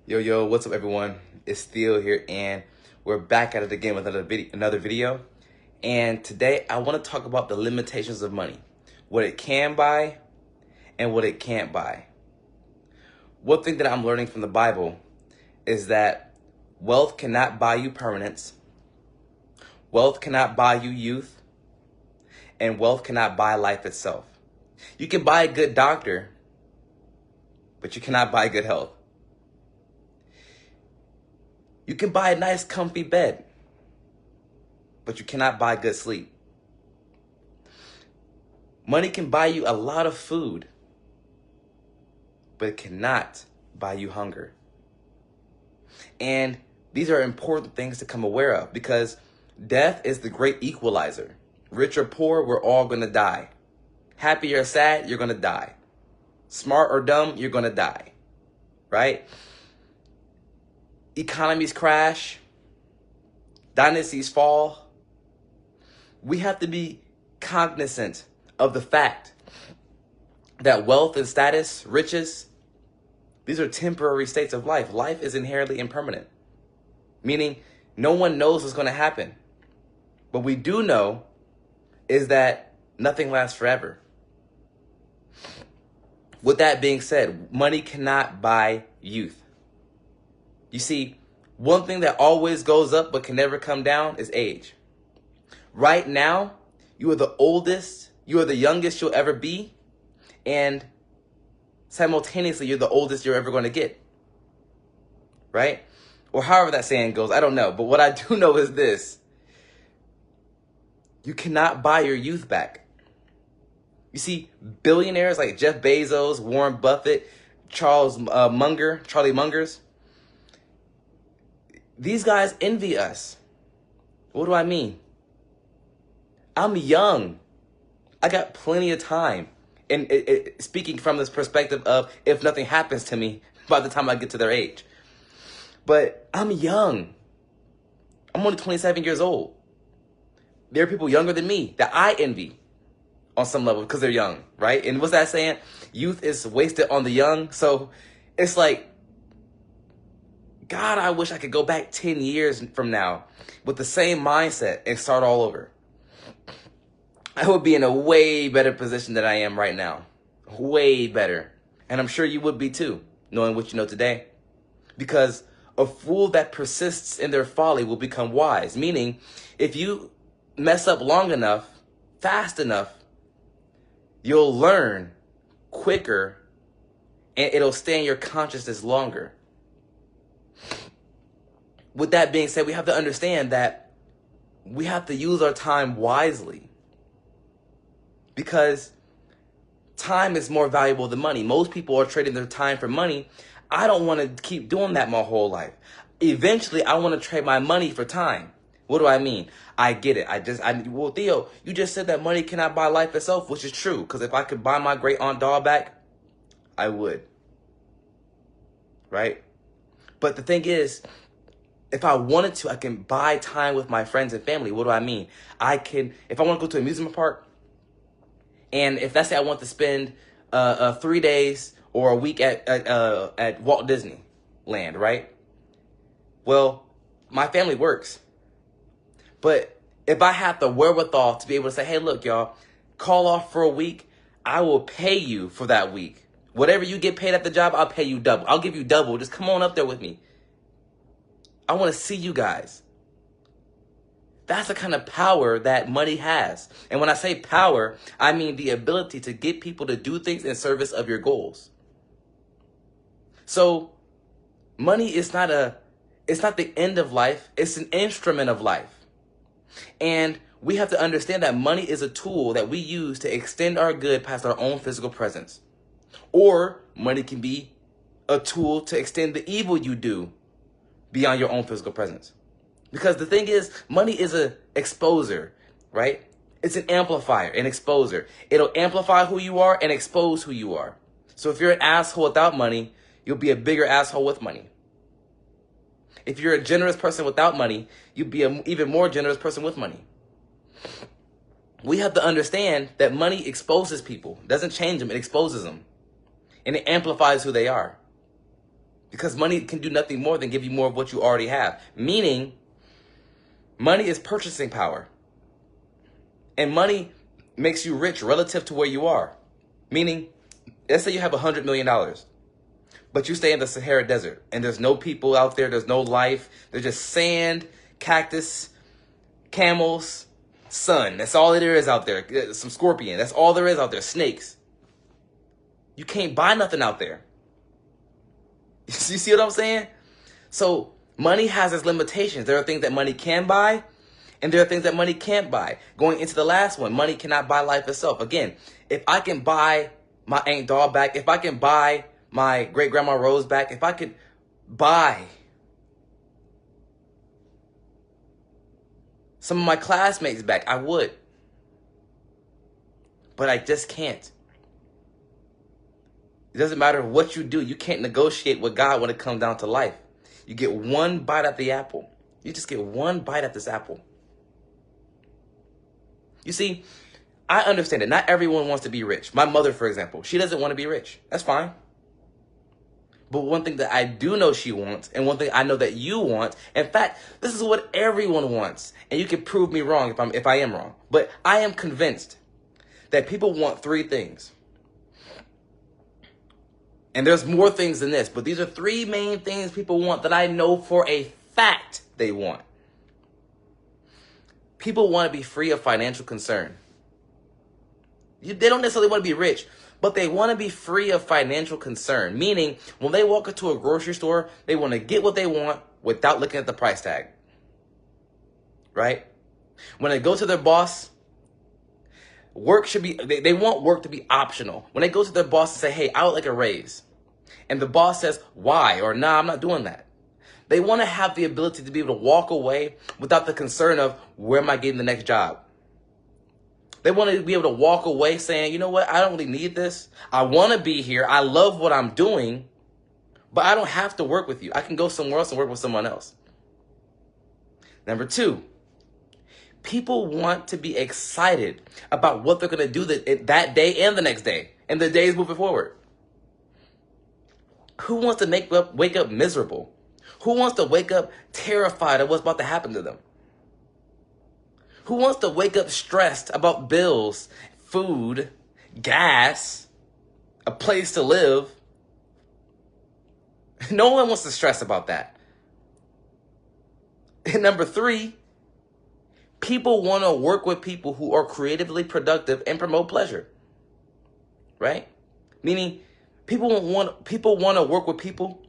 Yo, what's up everyone? It's Theo here and we're back at it again with another video. And today I want to talk about the limitations of money. What it can buy and what it can't buy. One thing that I'm learning from the Bible is that wealth cannot buy you permanence. Wealth cannot buy you youth. And wealth cannot buy life itself. You can buy a good doctor, but you cannot buy good health. You can buy a nice comfy bed, but you cannot buy good sleep. Money can buy you a lot of food, but it cannot buy you hunger. And these are important things to come aware of because death is the great equalizer. Rich or poor, we're all going to die. Happy or sad, you're going to die. Smart or dumb, you're going to die. Right? Economies crash. Dynasties fall. We have to be cognizant of the fact that wealth and status, riches, these are temporary states of life. Life is inherently impermanent, meaning no one knows what's going to happen. What we do know is that nothing lasts forever. With that being said, money cannot buy youth. You see, one thing that always goes up but can never come down is age. Right now, you are the oldest, you are the youngest you'll ever be, and simultaneously, you're the oldest you're ever going to get. Right? Or however that saying goes, I don't know. But what I do know is this. You cannot buy your youth back. You see, billionaires like Jeff Bezos, Warren Buffett, Charlie Mungers, these guys envy us. What do I mean? I'm young. I got plenty of time. And speaking from this perspective of if nothing happens to me by the time I get to their age. But I'm young. I'm only 27 years old. There are people younger than me that I envy on some level because they're young, right? And what's that saying? Youth is wasted on the young. So it's like, God, I wish I could go back 10 years from now with the same mindset and start all over. I would be in a way better position than I am right now. Way better. And I'm sure you would be too, knowing what you know today. Because a fool that persists in their folly will become wise. Meaning, if you mess up long enough, fast enough, you'll learn quicker and it'll stay in your consciousness longer. With that being said, we have to understand that we have to use our time wisely. Because time is more valuable than money. Most people are trading their time for money. I don't want to keep doing that my whole life. Eventually, I want to trade my money for time. What do I mean? I get it. Well, Theo, you just said that money cannot buy life itself, which is true. Because if I could buy my great aunt doll back, I would. Right? But the thing is, if I wanted to, I can buy time with my friends and family. What do I mean? If I want to go to an amusement park, and if let's say I want to spend 3 days or a week at Walt Disney Land, right? Well, my family works. But if I have the wherewithal to be able to say, hey, look, y'all, call off for a week, I will pay you for that week. Whatever you get paid at the job, I'll pay you double. I'll give you double. Just come on up there with me. I want to see you guys. That's the kind of power that money has. And when I say power, I mean the ability to get people to do things in service of your goals. So money is it's not the end of life. It's an instrument of life. And we have to understand that money is a tool that we use to extend our good past our own physical presence. Or money can be a tool to extend the evil you do beyond your own physical presence. Because the thing is, money is an exposer, right? It's an amplifier, an exposer. It'll amplify who you are and expose who you are. So if you're an asshole without money, you'll be a bigger asshole with money. If you're a generous person without money, you'll be an even more generous person with money. We have to understand that money exposes people. It doesn't change them, it exposes them. And it amplifies who they are. because money can do nothing more than give you more of what you already have. Meaning, money is purchasing power. And money makes you rich relative to where you are. Meaning, let's say you have $100 million, but you stay in the Sahara Desert and there's no people out there, there's no life, there's just sand, cactus, camels, sun. That's all there is out there. Some scorpion. That's all there is out there. Snakes. You can't buy nothing out there. You see what I'm saying? So money has its limitations. There are things that money can buy, and there are things that money can't buy. Going into the last one, money cannot buy life itself. Again, if I can buy my Aunt Doll back, if I can buy my great-grandma Rose back, if I could buy some of my classmates back, I would. But I just can't. It doesn't matter what you do. You can't negotiate with God when it comes down to life. You get one bite at the apple. You just get one bite at this apple. You see, I understand that not everyone wants to be rich. My mother, for example, she doesn't want to be rich. That's fine. But one thing that I do know she wants, and one thing I know that you want, in fact, this is what everyone wants. And you can prove me wrong if I am wrong. But I am convinced that people want three things. And there's more things than this, but these are three main things people want that I know for a fact they want. People want to be free of financial concern. They don't necessarily want to be rich, but they want to be free of financial concern. Meaning, when they walk into a grocery store, they want to get what they want without looking at the price tag. Right? When they go to their boss, work should be, they want work to be optional. When they go to their boss and say, hey, I would like a raise. And the boss says, why? Or nah, I'm not doing that. They want to have the ability to be able to walk away without the concern of where am I getting the next job? They want to be able to walk away saying, you know what? I don't really need this. I want to be here. I love what I'm doing, but I don't have to work with you. I can go somewhere else and work with someone else. Number two, people want to be excited about what they're going to do that day and the next day and the days moving forward. Who wants to wake up miserable? Who wants to wake up terrified of what's about to happen to them? Who wants to wake up stressed about bills, food, gas, a place to live? No one wants to stress about that. And number three, people want to work with people who are creatively productive and promote pleasure. Right? Meaning, people want to work with people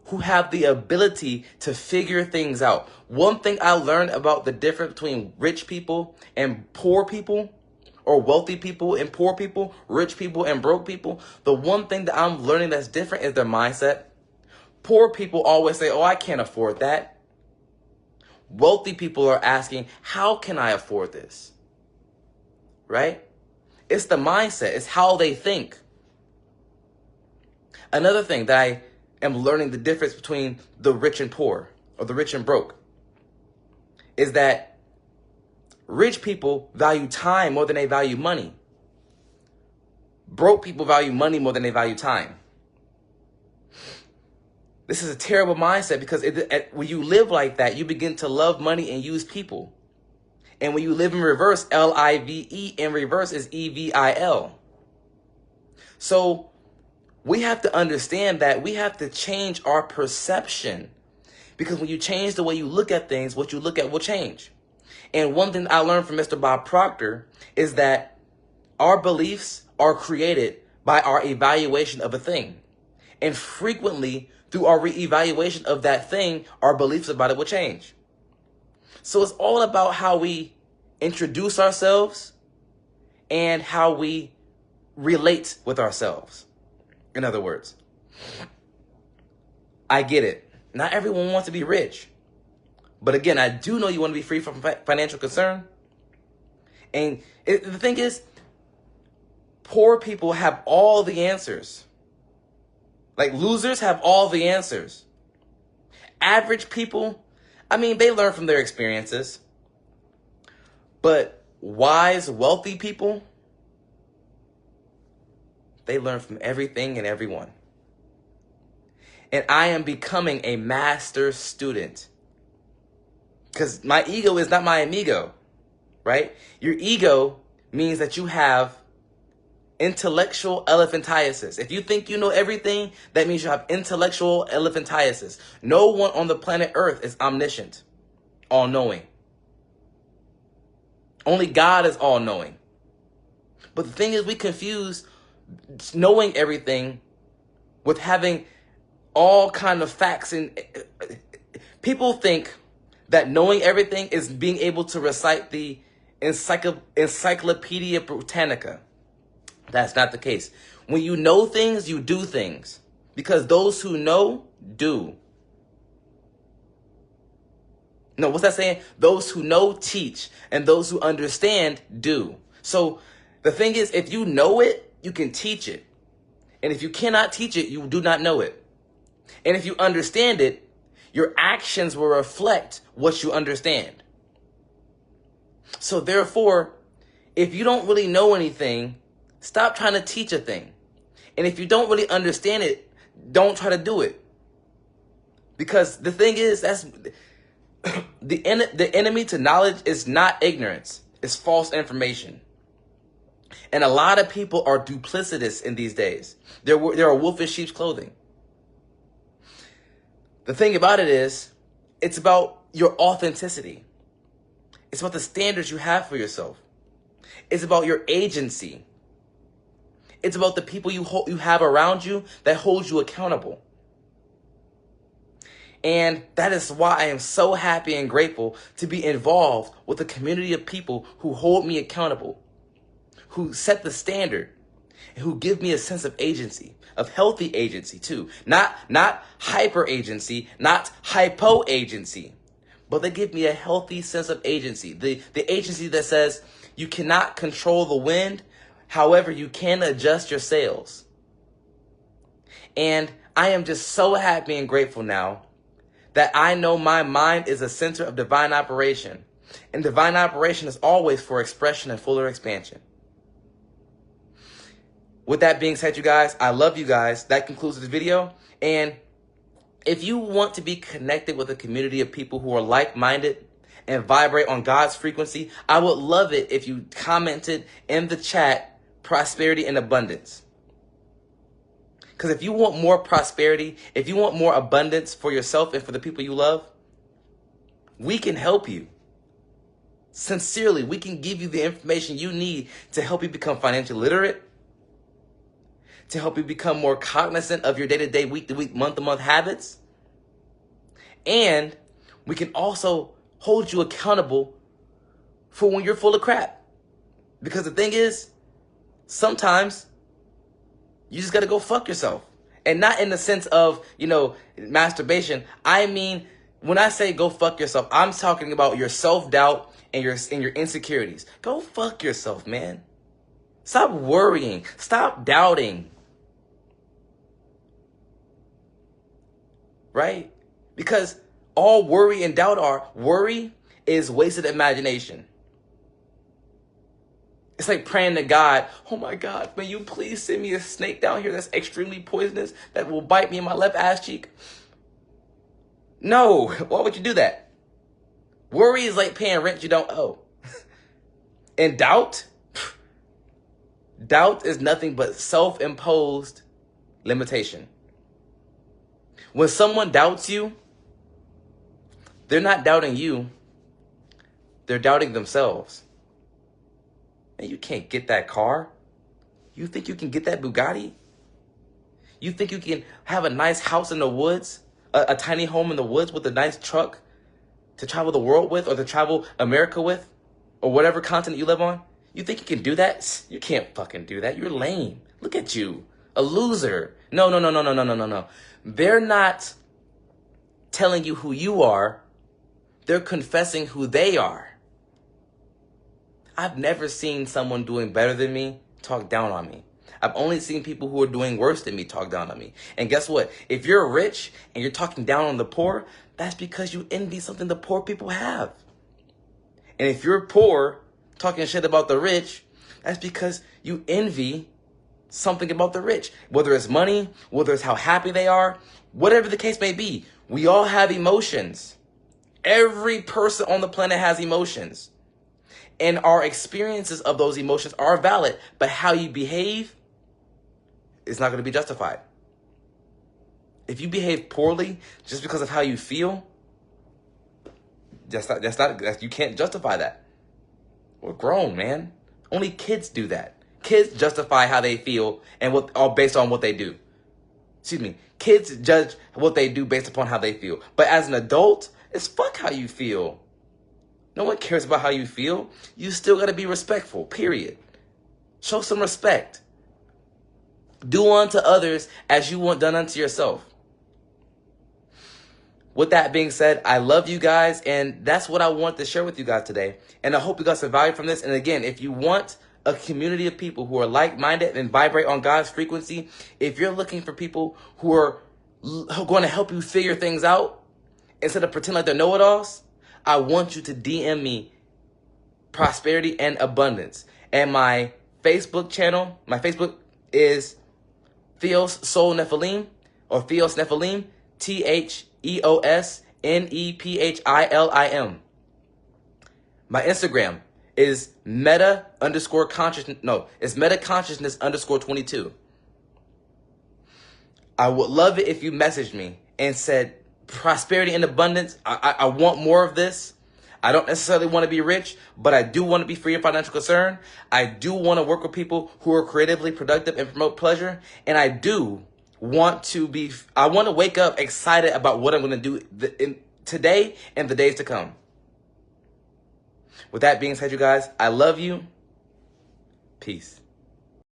who have the ability to figure things out. One thing I learned about the difference between rich people and poor people, or wealthy people and poor people, rich people and broke people, the one thing that I'm learning that's different is their mindset. Poor people always say, oh, I can't afford that. Wealthy people are asking, how can I afford this? Right? It's the mindset. It's how they think. Another thing that I am learning the difference between the rich and poor, or the rich and broke, is that rich people value time more than they value money. Broke people value money more than they value time. This is a terrible mindset because when you live like that, you begin to love money and use people. And when you live in reverse, L-I-V-E, in reverse is E-V-I-L. So we have to understand that we have to change our perception, because when you change the way you look at things, what you look at will change. And one thing I learned from Mr. Bob Proctor is that our beliefs are created by our evaluation of a thing. And frequently, through our reevaluation of that thing, our beliefs about it will change. So it's all about how we introduce ourselves and how we relate with ourselves. In other words, I get it. Not everyone wants to be rich. But again, I do know you want to be free from financial concern. And the thing is, poor people have all the answers. Like, losers have all the answers. Average people, I mean, they learn from their experiences. But wise, wealthy people, they learn from everything and everyone. and I am becoming a master student. Because my ego is not my amigo, right? Your ego means that you have intellectual elephantiasis. If you think you know everything, that means you have intellectual elephantiasis. No one on the planet Earth is omniscient, all-knowing. Only God is all-knowing. But the thing is, we confuse knowing everything with having all kind of facts. And people think that knowing everything is being able to recite the Encyclopedia Britannica. That's not the case. When you know things, you do things. Because those who know, do. No, what's that saying? Those who know, teach. And those who understand, do. So the thing is, if you know it, you can teach it. And if you cannot teach it, you do not know it. And if you understand it, your actions will reflect what you understand. So therefore, if you don't really know anything, stop trying to teach a thing. And if you don't really understand it, don't try to do it. Because the thing is, that's the enemy to knowledge is not ignorance. It's false information. And a lot of people are duplicitous in these days. They're a wolf in sheep's clothing. The thing about it is, it's about your authenticity. It's about the standards you have for yourself. It's about your agency. It's about the people you have around you that hold you accountable. And that is why I am so happy and grateful to be involved with a community of people who hold me accountable, who set the standard, and who give me a sense of agency, of healthy agency too. Not hyper agency, not hypo agency, but they give me a healthy sense of agency. The agency that says you cannot control the wind, however, you can adjust your sails. And I am just so happy and grateful now that I know my mind is a center of divine operation. And divine operation is always for expression and fuller expansion. With that being said, you guys, I love you guys. That concludes this video. And if you want to be connected with a community of people who are like-minded and vibrate on God's frequency, I would love it if you commented in the chat, prosperity and abundance. Because if you want more prosperity, if you want more abundance for yourself and for the people you love, we can help you. Sincerely, we can give you the information you need to help you become financially literate, to help you become more cognizant of your day-to-day, week-to-week, month-to-month habits. And we can also hold you accountable for when you're full of crap. Because the thing is, sometimes you just got to go fuck yourself. And not in the sense of, masturbation. I mean, when I say go fuck yourself, I'm talking about your self-doubt and your insecurities. Go fuck yourself, man. Stop worrying. Stop doubting. Right? Because all worry and doubt worry is wasted imagination. It's like praying to God, oh my God, may you please send me a snake down here that's extremely poisonous that will bite me in my left ass cheek. No, why would you do that? Worry is like paying rent you don't owe. And doubt is nothing but self-imposed limitation. When someone doubts you, they're not doubting you, they're doubting themselves. And you can't get that car? You think you can get that Bugatti? You think you can have a nice house in the woods, a tiny home in the woods with a nice truck to travel the world with, or to travel America with, or whatever continent you live on? You think you can do that? You can't fucking do that. You're lame. Look at you. A loser. No. They're not telling you who you are. They're confessing who they are. I've never seen someone doing better than me talk down on me. I've only seen people who are doing worse than me talk down on me. And guess what? If you're rich and you're talking down on the poor, that's because you envy something the poor people have. And if you're poor, talking shit about the rich, that's because you envy something about the rich. Whether it's money, whether it's how happy they are, Whatever the case may be, we all have emotions. Every person on the planet has emotions. And our experiences of those emotions are valid, but how you behave is not going to be justified. If you behave poorly just because of how you feel, you can't justify that. We're grown, man. Only kids do that. Kids justify how they feel and all based on what they do. Excuse me. Kids judge what they do based upon how they feel. But as an adult, it's fuck how you feel. No one cares about how you feel. You still got to be respectful, period. Show some respect. Do unto others as you want done unto yourself. With that being said, I love you guys, and that's what I want to share with you guys today. And I hope you got some value from this. And again, if you want a community of people who are like-minded and vibrate on God's frequency, if you're looking for people who are going to help you figure things out instead of pretend like they're know-it-alls, I want you to DM me prosperity and abundance. And my Facebook channel, my Facebook is Theos Soul Nephilim, or Theos Nephilim, TheosNephilim. My Instagram is meta consciousness _ 22. I would love it if you messaged me and said, prosperity and abundance, I want more of this. I don't necessarily want to be rich, but I do want to be free of financial concern. I do want to work with people who are creatively productive and promote pleasure. And I want to wake up excited about what I'm going to do today and the days to come. With that being said, you guys, I love you. Peace.